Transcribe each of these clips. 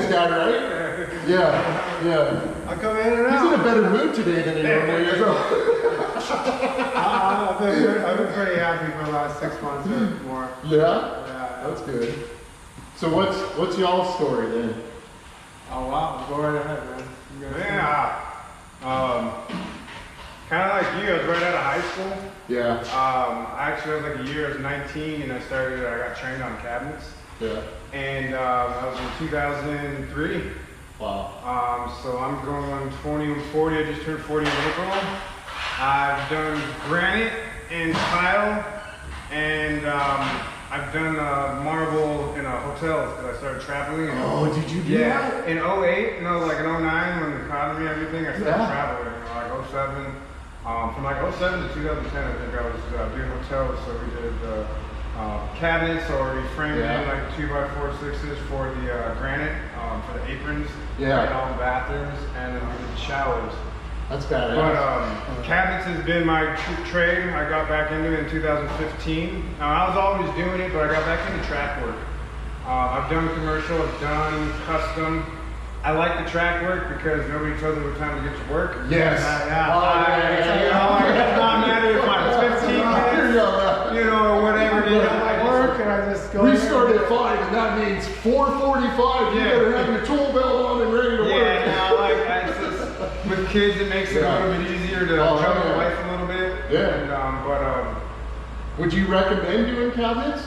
dad, right? Yeah, yeah. I come in and out. He's in a better mood today than he normally is. I've been pretty happy for the last 6 months or more. Yeah? Yeah. That's good. So what's y'all's story then? Oh wow, go right ahead, man. Yeah. Kind of like you, I was right out of high school. Yeah. Actually, I was like a year, I was 19, and I got trained on cabinets. Yeah. And that was in 2003. Wow. So I'm going on 20 and 40. I just turned 40 in April. I've done granite and tile, and I've done marble in a hotel because I started traveling. Oh, did you do that? In 08, no, like in 09 when the economy and everything, I started traveling. Like 07. From like 07 to 2010, I think I was doing hotels. So we did cabinets, or we framed in like 2x4 6s for the granite, for the aprons, and all the bathrooms, and then we did showers. That's badass. But cabinets has been my trade. I got back into it in 2015. I was always doing it, but I got back into track work. I've done commercial, I've done custom. I like the track work because nobody tells me what time to get to work. Yes. It does not matter if it's 15 minutes, you know, or whatever it is. I work and I just go. We start at 5, and that means 4:45. You better have your tool belt on and ready to work. Yeah, I just, with kids, it makes it a little bit easier to juggle life a little bit. Yeah. But would you recommend doing cabinets?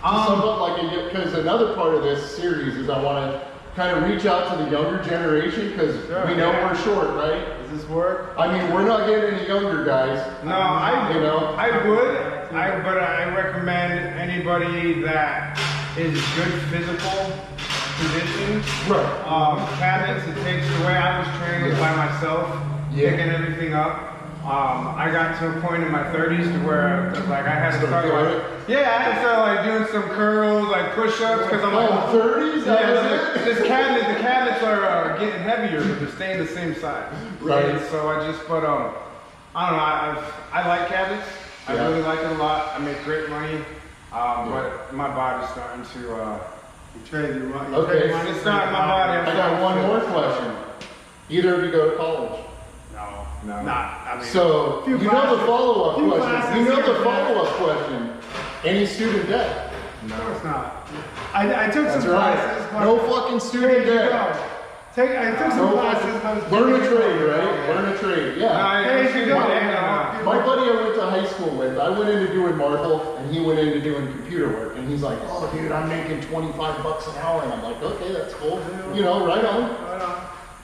Because another part of this series is I want to kind of reach out to the younger generation, because we know we're short, right? Does this work? I mean, we're not getting any younger, guys. No, but I recommend anybody that is good physical condition. Right. Cabinets, it takes the way I was trained was by myself, picking everything up. I got to a point in my 30s to where I had to start I had to start doing some curls, like push-ups, because I'm like 30s. The cabinets are getting heavier, but they're staying the same size. Right. So I just, I don't know. I like cabinets. I really like it a lot. I make great money, but my body's starting to. Trade your money. Okay. It's not my body. I got one more question. Either of you go to college? No. I mean, So, you know the follow-up question. You know the here, follow-up question. Any student debt? No, it's not. I took some classes. But no fucking student debt. I took some classes. But learn a trade, right? Learn a trade. My buddy I went to high school with, I went into doing marble, and he went into doing computer work. And he's like, oh, dude, I'm making $25 an hour. And I'm like, okay, that's cool. You know, right on.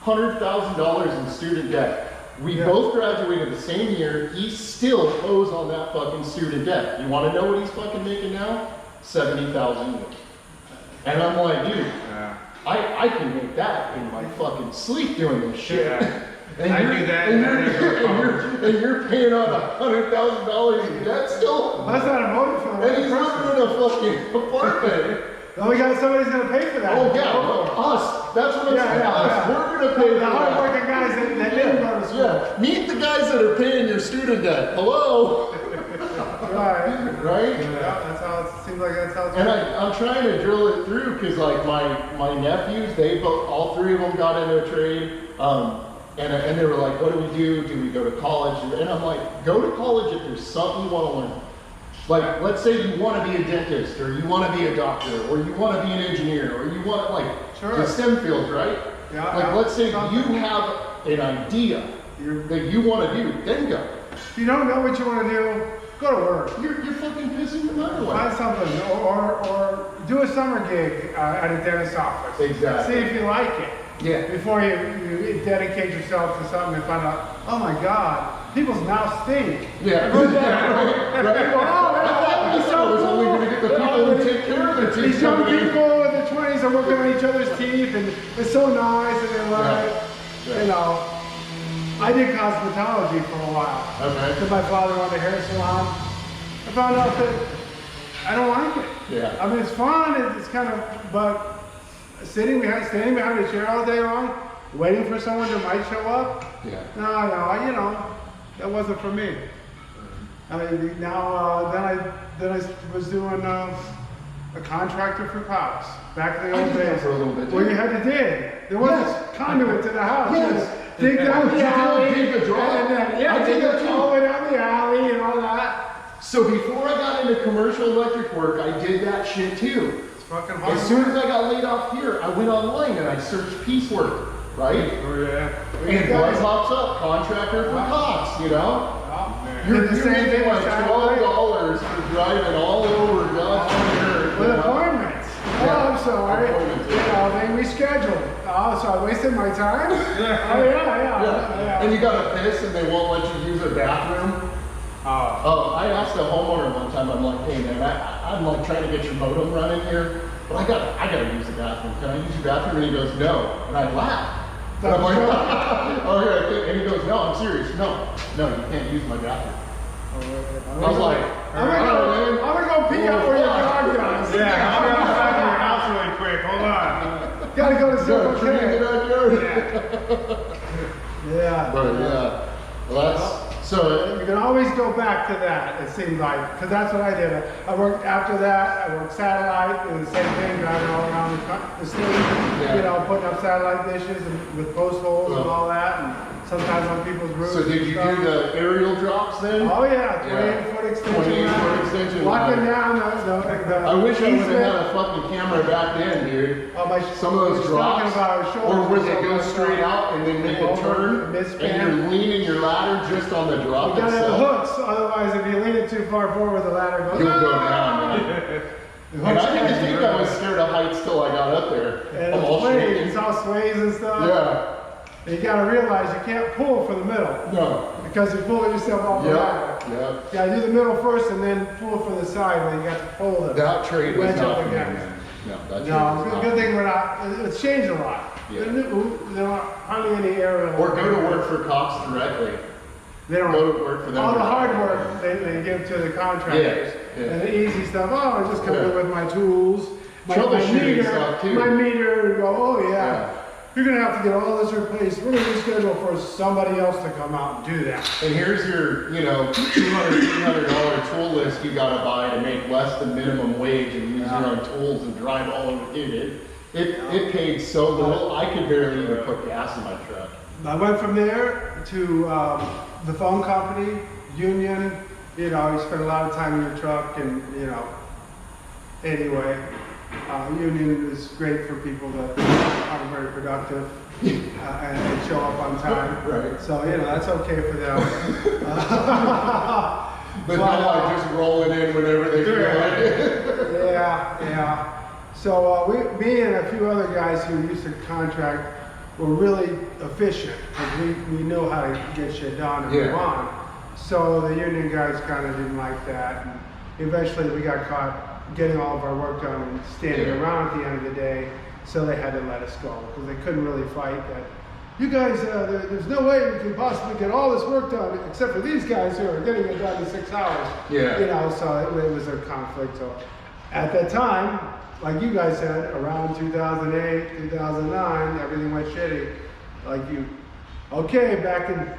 $100,000 in student debt. We both graduated the same year. He still owes on that fucking student debt. You want to know what he's fucking making now? $70,000. And I'm like, dude, I can make that in my fucking sleep doing this shit. Yeah. And I do that. And you're paying on $100,000 in debt still? That's not a motive for the And he's living in a fucking apartment. Somebody's gonna pay for that. Oh yeah, us. That's what I'm saying. Us. We're gonna pay for the hard-working guys that didn't go to school. Yeah. Meet the guys that are paying your student debt. Hello. Right? Yeah, that's how it seems like. That's how it's. And I'm trying to drill it through, because like my nephews, all 3 of them got into a trade. And they were like, what do we do? Do we go to college? And I'm like, go to college if there's something you want to learn. Like, let's say you want to be a dentist, or you want to be a doctor, or you want to be an engineer, or you want, the STEM fields, right? Yeah. Let's say you have an idea that you want to do, then go. If you don't know what you want to do, go to work. You're fucking pissing your mind away. Find something, or do a summer gig at a dentist's office. Exactly. See if you like it. Yeah. Before you dedicate yourself to something and find out, oh my God, people's mouths stink. Yeah. I was only going to get the people who take care of their teeth. These young people in their 20s are working on each other's teeth, and it's so nice, and they're like, you know. I did cosmetology for a while. Okay. Because my father owned a hair salon. I found out that I don't like it. Yeah. I mean, it's fun. It's kind of, but standing behind a chair all day long, waiting for someone that might show up. Yeah. No, you know, that wasn't for me. I mean, now then I was doing a contractor for cops back in the I old did that days. for a little bit, Well, too. you had to dig. There wasn't Yes. conduit to the house. Yes. Dig down the alley. Dig the draw. And then, yeah, I did dig that it too. all the way down the alley and all that. So before I got into commercial electric work, I did that shit too. It's fucking hard. As soon as I got laid off here, I went online and I searched piecework, right? Oh yeah. And what pops up? Contractor for cops, you know? You're Did the same thing like with satellite. $12 for driving all over God's earth. With you know? appointments. Oh, I'm sorry. Appointments, You yeah. know, they rescheduled. Oh, so I wasted my time? Yeah. Oh, yeah. And you gotta piss and they won't let you use their bathroom. I asked a homeowner one time, I'm like, hey man, I'm like trying to get your modem running here, but I gotta use the bathroom. Can I use your bathroom? And he goes, no. And I laughed. And I'm like, okay. And he goes, no, I'm serious. No, you can't use my bathroom. I was like, I'm gonna go pee out where your dog goes. Yeah, I'll be outside of your house really quick. Hold on. Gotta go to no, Circle tree in the K. backyard. Yeah. But yeah, well that's, so, You can always go back to that, it seems like, because that's what I did. I worked after that, I worked satellite, and the same thing, driving all around the state, you know, putting up satellite dishes and with post holes and all that, and sometimes on people's roofs. so did you and do stuff. the aerial drops then? Oh yeah, Yeah. 28-foot extension. 28-foot extension. Locking down the I wish I would have easement. had a fucking camera back then, dude. Oh, my, Some of those we're drops, talking about our shoulders or where they and go stuff. straight out and then make a Over, turn, mid-span. and you're leaning your ladder just on the drop You gotta have the itself. hooks, otherwise if you lean it too far forward, the ladder goes. You'll go "Ah!" down, man. The And hooks I didn't catch think you. I was scared of heights till I got up there. And I'm all it's sways, shaking. it's all sways and stuff. Yeah, And you gotta realize you can't pull for the middle. no. Because you're pulling yourself off the ladder. Yeah. You gotta do the middle first and then pull from the side when you got to pull the That trade was wedge not up for me, again. man. No, that trade No, was good, not. good thing we're not, it's changed a lot. Yeah. There aren't hardly any aerial. Or go to work for cops directly. They don't. Go to work for them. All the directly. hard work they give to the contractors. Yeah, yeah. And the easy stuff, oh, I just come in Yeah. with my tools, my Troubleshooting meter, stuff, too. my meter, and go, oh yeah. Yeah. You're gonna have to get all this replaced. We're gonna reschedule for somebody else to come out and do that. And here's your, $200, $300 tool list you gotta buy to make less than minimum wage and use your own tools and drive all over. It paid so little, I could barely even put gas in my truck. I went from there to the phone company, Union. You spend a lot of time in your truck, and anyway, Union is great for people that aren't very productive and show up on time. Right. So that's okay for them. But not like just rolling in whenever they feel like it. Yeah. So me and a few other guys who used to contract were really efficient because we knew how to get shit done and move on. So the union guys kind of didn't like that. And eventually we got caught getting all of our work done and standing around at the end of the day. So they had to let us go because they couldn't really fight that. You guys, there's no way we can possibly get all this work done except for these guys who are getting it done in 6 hours. Yeah. So it was a conflict. So at that time, like you guys said, around 2008, 2009, everything went shitty. Back in,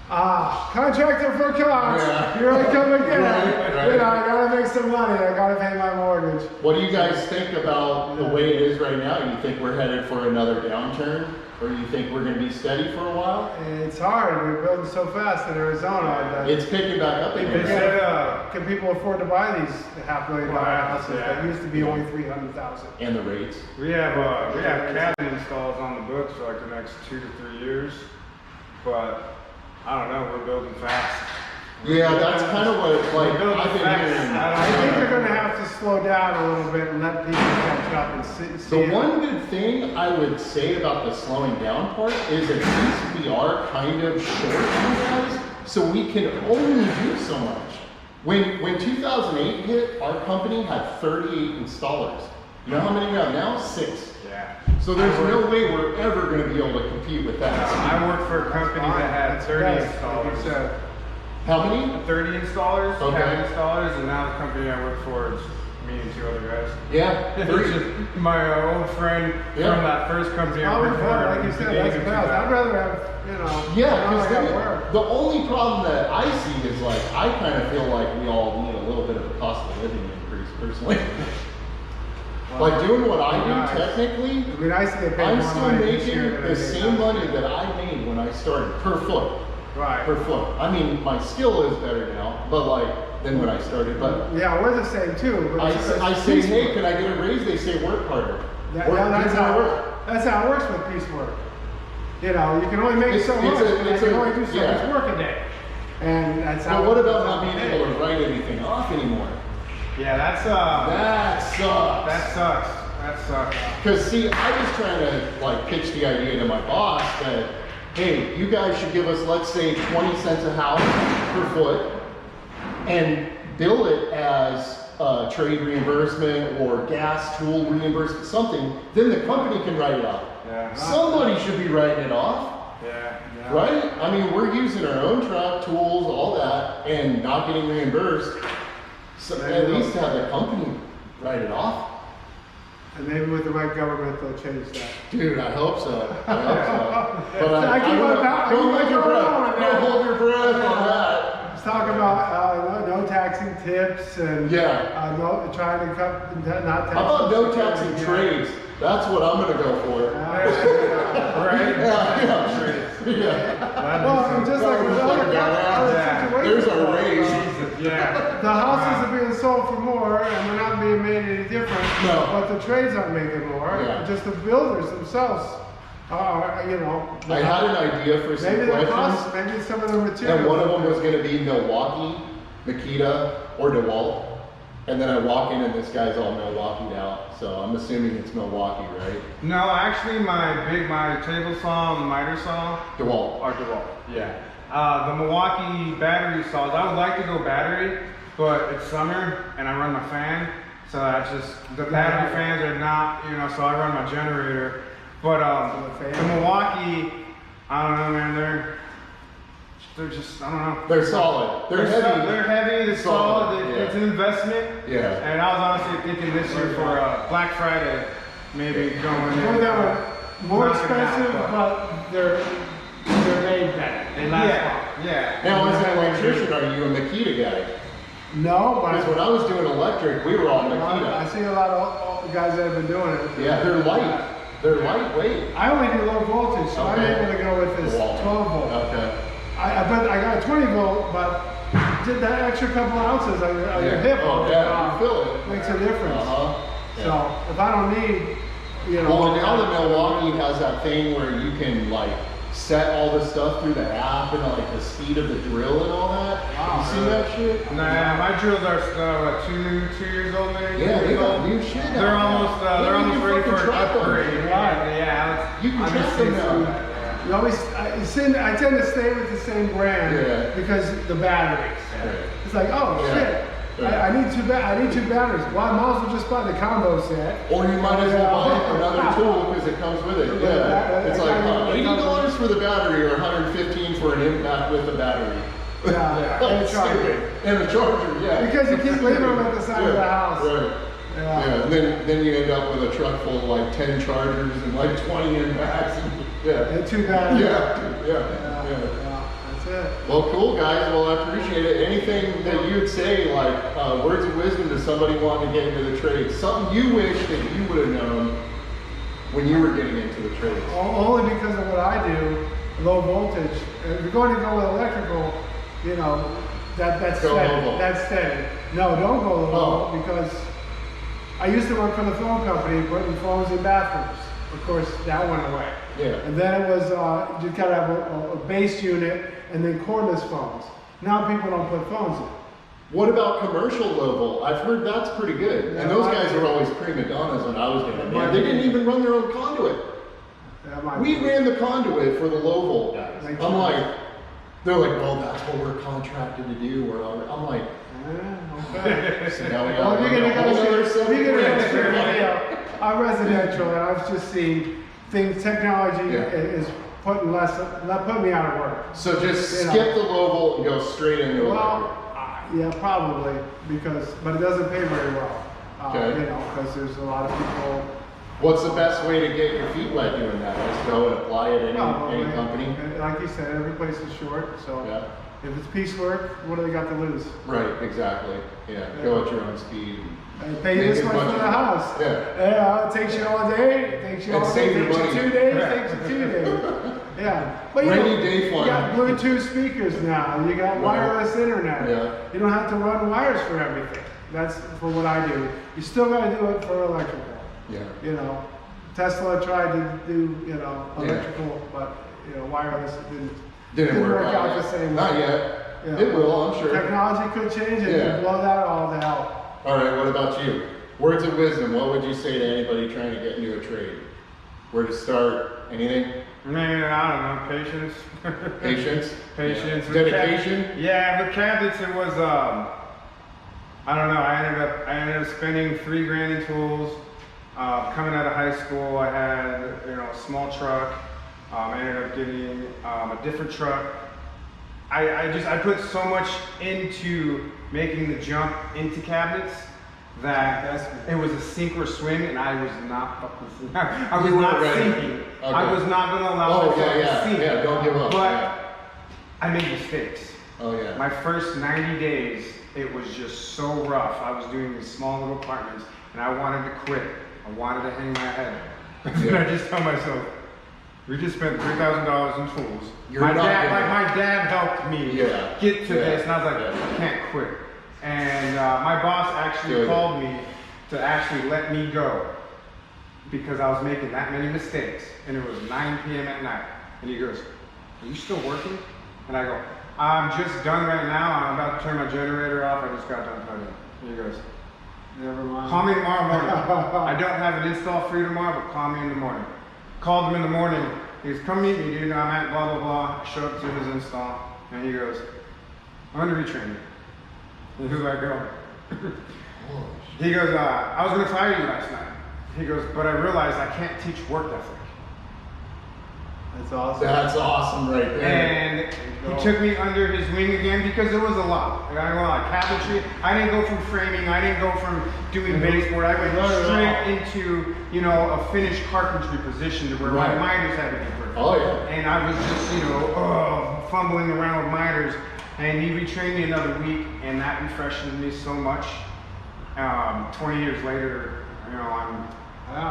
contractor for cops. Yeah. Here I come again. Right. I gotta make some money. I gotta pay my mortgage. What do you guys think about the way it is right now? You think we're headed for another downturn? Or you think we're going to be steady for a while? It's hard. We're building so fast in Arizona. That It's picking back up again. can people afford to buy these $500,000 houses that used to be only $300,000? And the rates. We have cabinet installs on the books for like the next 2 to 3 years, but I don't know. We're building fast. Yeah, that's kind of what I've been hearing. I think they're going to have to slow down a little bit and let people catch up and see. The one good thing I would say about the slowing down part is at least we are kind of short on guys, so we can only do so much. When 2008 hit, our company had 38 installers. You know how many we have now? 6. Yeah. So there's no way we're ever going to be able to compete with that. I worked for a company that had 30 installers. How many? 30 installers, Okay. cabinet installers, and now the company I work for is me and 2 other guys. Yeah, It's 3. just my old friend from that first company I Probably worked fun, for. like you said, that's the best. I'd rather have, Yeah, I gotta because work. the only problem that I see is I kind of feel like we all need a little bit of a cost of living increase personally. Like doing what I do, Nice. technically, It'd be nice to get paid I'm more still money this making year than I the did same last money year. that I made when I started per foot. Right. Per foot. I mean, my skill is better now, but like than when I started. But Yeah, we're the same too. But I say, hey, can I get a raise? They say work harder. Yeah, Work, that's do how more work. that's how it works with piecework. You know, you can only make so much, and you can only do so much work a day. And that's how. Well, what about not being able to write anything off anymore? Yeah, that sucks. That sucks. That sucks. Because see, I was trying to like pitch the idea to my boss that, hey, you guys should give us, let's say, 20 cents a house per foot, and bill it as trade reimbursement or gas tool reimbursement, something. Then the company can write it off. Yeah. Somebody should be writing it off. Yeah. Right? I mean, we're using our own truck, tools, all that, and not getting reimbursed. So at least have the company write it off. And maybe with the right government, they'll change that. Dude, I hope so. I hope so. But I keep on don't hold your breath. going. Don't hold your breath on that. Let's talk about no taxing tips and no, trying to cut, not taxing. How about no taxing trades? That's what I'm going to go for. Right? Yeah. Well, just like with other situations. There's our raise. Yeah. The houses are being sold for more, and they're not being made any different. No. But the trades aren't making more. Yeah. Just the builders themselves are, you know. I had an idea for some maybe the questions. cost, maybe some of the materials. And one of them was going to be Milwaukee, Makita, or DeWalt. And then I walk in and this guy's all Milwaukee'd out. So I'm assuming it's Milwaukee, right? No, actually, my table saw and miter saw DeWalt. are DeWalt. Yeah. The Milwaukee battery saws, I would like to go battery, but it's summer and I run my fan. So that's just, the battery fans are not, you know, so I run my generator. But the Milwaukee, I don't know, man, they're just, I don't know. They're solid. They're heavy. They're heavy, they're solid, Yeah. it's an investment. Yeah. And I was honestly thinking this year for Black Friday, maybe going in. Well, they were more Knock it out, expensive, but they're made better. They last long. Yeah. Now, as an electrician, are you a Makita guy? No, Because when but I was doing electric, we were on I Makita. see a lot of guys that have been doing it. Yeah, they're light. They're lightweight. I only do low voltage, so Okay. I'm able to go with this DeWalt. 12 volt. Okay. But I got a 20 volt, but did that extra couple ounces on your hip. Oh, yeah, you feel it. Makes a difference. Uh-huh. So if I don't need, you know. Well, and now the Milwaukee has that thing where you can like set all the stuff through the app and like the speed of the drill and all that. Wow. You see that shit? Nah, my drills are what, two years old, maybe. Yeah, 2 they years got old. new shit out They're now. almost They're ready for an track them. upgrade. Yeah. You can I'm track just them seeing now. that, yeah. You always, I tend to stay with the same brand because the batteries. Right. It's like, oh Yeah. shit, Yeah. I need two batteries. Well, I might as well just buy the combo set. Or you might as well buy another tool because it comes with it. Yeah. It's like $80 for the battery or $115 for an impact with the battery. Yeah, and a charger. And a charger, yeah. Because you keep leaving them at the side of the house. Right. Yeah. Yeah, and then you end up with a truck full of like 10 chargers and like 20 impacts. And two batteries. Yeah. That's it. Well, cool guys. Well, I appreciate it. Anything that you'd say, like words of wisdom to somebody wanting to get into the trade, something you wish that you would have known when you were getting into the trade. Only because of what I do, low voltage. If you're going to go with electrical, you know, that's Go steady. low volt. That's steady. No, don't go low volt because I used to work for the phone company putting phones in bathrooms. Of course, that went away. Yeah. And then it was, you gotta have a base unit and then cordless phones. Now people don't put phones in. What about commercial low volt? I've heard that's pretty good. Yeah, And those guys were always prima donnas when I was doing it. Man, they didn't even run their own conduit. That might We be- ran the conduit for the low volt guys. Like I'm like, they're like, well, that's what we're contracted to do. I'm like, okay. so now we Well, got if you're gonna go another straight, if you're gonna go straight $7,000. video, I'm residential and I've just seen things, technology is putting me out of work. So just You know. skip the low volt and go straight into Well, electric. yeah, probably, but it doesn't pay very well. Okay. You know, because there's a lot of people. What's the best way to get your feet wet doing that? Just go and apply it at any Probably, company? and like you said, every place is short, so. Yeah. If it's piecework, what do they got to lose? Right, exactly. Yeah, go at your own speed. And pay you this much for the house. Yeah, it takes you all day, it takes you all day, it takes you 2 days, it takes you 2 days. Yeah. But you Rainy day fun. You got Bluetooth speakers now, you got wireless internet. Yeah. You don't have to run wires for everything. That's for what I do. You still got to do it for electrical. Yeah. You know, Tesla tried to do, you know, electrical, but, you know, wireless didn't work out the same way. Not yet. Yeah. It will, I'm sure. Technology could change it and blow that all to hell. All right, what about you? Words of wisdom, what would you say to anybody trying to get into a trade? Where to start? Anything? Man, I don't know, patience. Patience? Patience. Yeah. Dedication? Yeah, with cabinets it was, I don't know, I ended up spending $3 grand in tools. Coming out of high school, I had, you know, a small truck. I ended up getting a different truck. I put so much into making the jump into cabinets that it was a sink or swim, and I was not sinking. I was not going to allow myself to sink. Yeah, don't give up. But I made mistakes. Oh yeah. My first 90 days, it was just so rough. I was doing these small little apartments, and I wanted to quit. I wanted to hang my head. And I just tell myself, we just spent $3,000 in tools. My dad helped me get to this, and I was like, I can't quit. And my boss actually called me to actually let me go because I was making that many mistakes, and it was 9 p.m. at night. And he goes, "Are you still working?" And I go, "I'm just done right now. I'm about to turn my generator off. I just got done plugging." And he goes, "Never mind. Call me tomorrow morning. I don't have an install for you tomorrow, but call me in the morning." Called him in the morning. He goes, "Come meet me, dude. I'm at blah, blah, blah." I show up to his install, and he goes, "I'm going to retrain you." And who do I go? He goes, "I was going to fire you last night." He goes, "But I realized I can't teach work ethic." That's awesome. That's awesome right there. And he took me under his wing again because it was a lot. I got a lot of cabinetry. I didn't go from framing. I didn't go from doing baseboard. I went straight into, you know, a finished carpentry position to where my miters had to be perfect. Oh yeah. And I was just, you know, fumbling around with miters. And he retrained me another week, and that refreshed me so much. 20 years later, you know,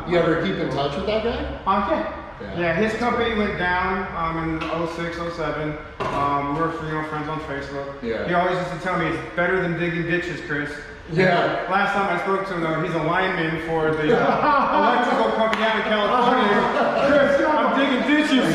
You ever keep in touch with that guy? Yeah, his company went down in 06, 07. We're friends on Facebook. Yeah. He always used to tell me it's better than digging ditches, Chris. Yeah. Last time I spoke to him, though, he's a lineman for the electrical company out in California. Chris, I'm digging ditches.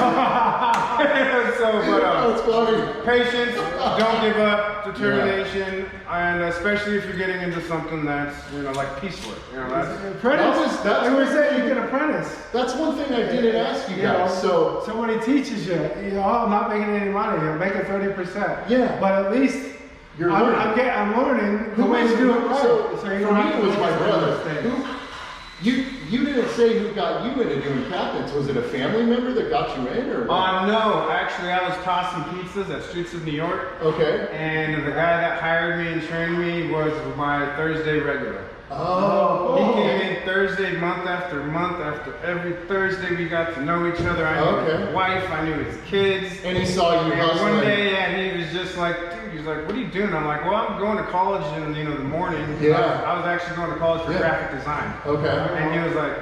That's funny. Patience, don't give up, determination, and especially if you're getting into something that's, you know, like piecework. You know, that's apprentice. That's what we say. You can apprentice. That's one thing I didn't ask you guys. So somebody teaches you. You know, I'm not making any money. I'm making 30%. Yeah. But at least you're learning. I'm learning the way to do it right. So you for me, it was my brother. You didn't say who got you into doing cabinets. Was it a family member that got you in, or what? No. Actually, I was tossing pizzas at Streets of New York. Okay. And the guy that hired me and trained me was my Thursday regular. Oh. He came in Thursday, month after month after every Thursday. We got to know each other. I knew his wife. I knew his kids. And he saw you hustling. One day, he was just like, dude, he's like, "What are you doing?" I'm like, "Well, I'm going to college in the morning." Yeah. I was actually going to college for graphic design. Okay. And he was like,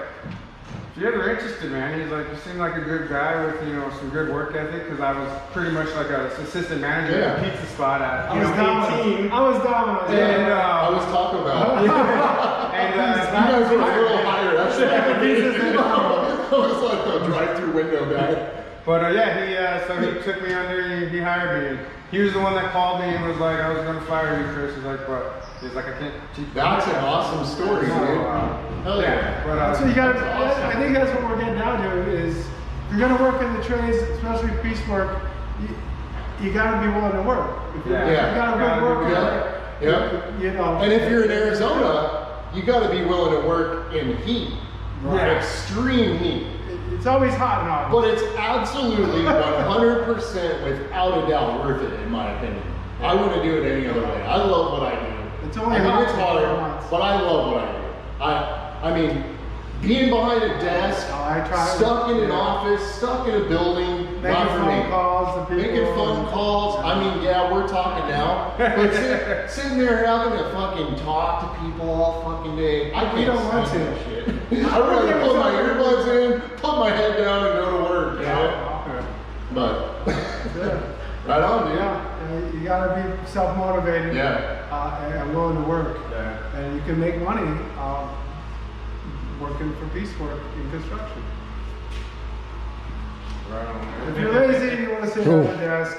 "If you're ever interested, man," he's like, "you seem like a good guy with, you know, some good work ethic," because I was pretty much like an assistant manager at a pizza spot at 18. I was dominant. And I was talking about. And you guys were a little higher. That's I was like the drive-through window guy. But so he took me under. He hired me. He was the one that called me and was like, "I was going to fire you, Chris." He's like, "But." He's like, "I can't teach." That's an awesome story, dude. Hell yeah. But, so you got. I think that's what we're getting down to is if you're going to work in the trades, especially piecework. You got to be willing to work. You got to be working. Yeah. You know. And if you're in Arizona, you got to be willing to work in heat. Right. Extreme heat. It's always hot and hot. But it's absolutely 100% without a doubt worth it, in my opinion. I wouldn't do it any other way. I love what I do. It's only it's hard, but I love what I do. I mean, being behind a desk, stuck in an office, stuck in a building, Making not for phone me. calls to people. Making phone calls. I mean, yeah, we're talking now, but sitting there having to fucking talk to people all fucking day. I can't We don't want stand to. that shit. I'd rather put my earbuds in, put my head down, and go to work. You know? But right on, dude. Yeah, you gotta be self-motivated. And willing to work. Yeah. And you can make money working for piecework in construction. Right on. If you're lazy and you want to sit at the desk,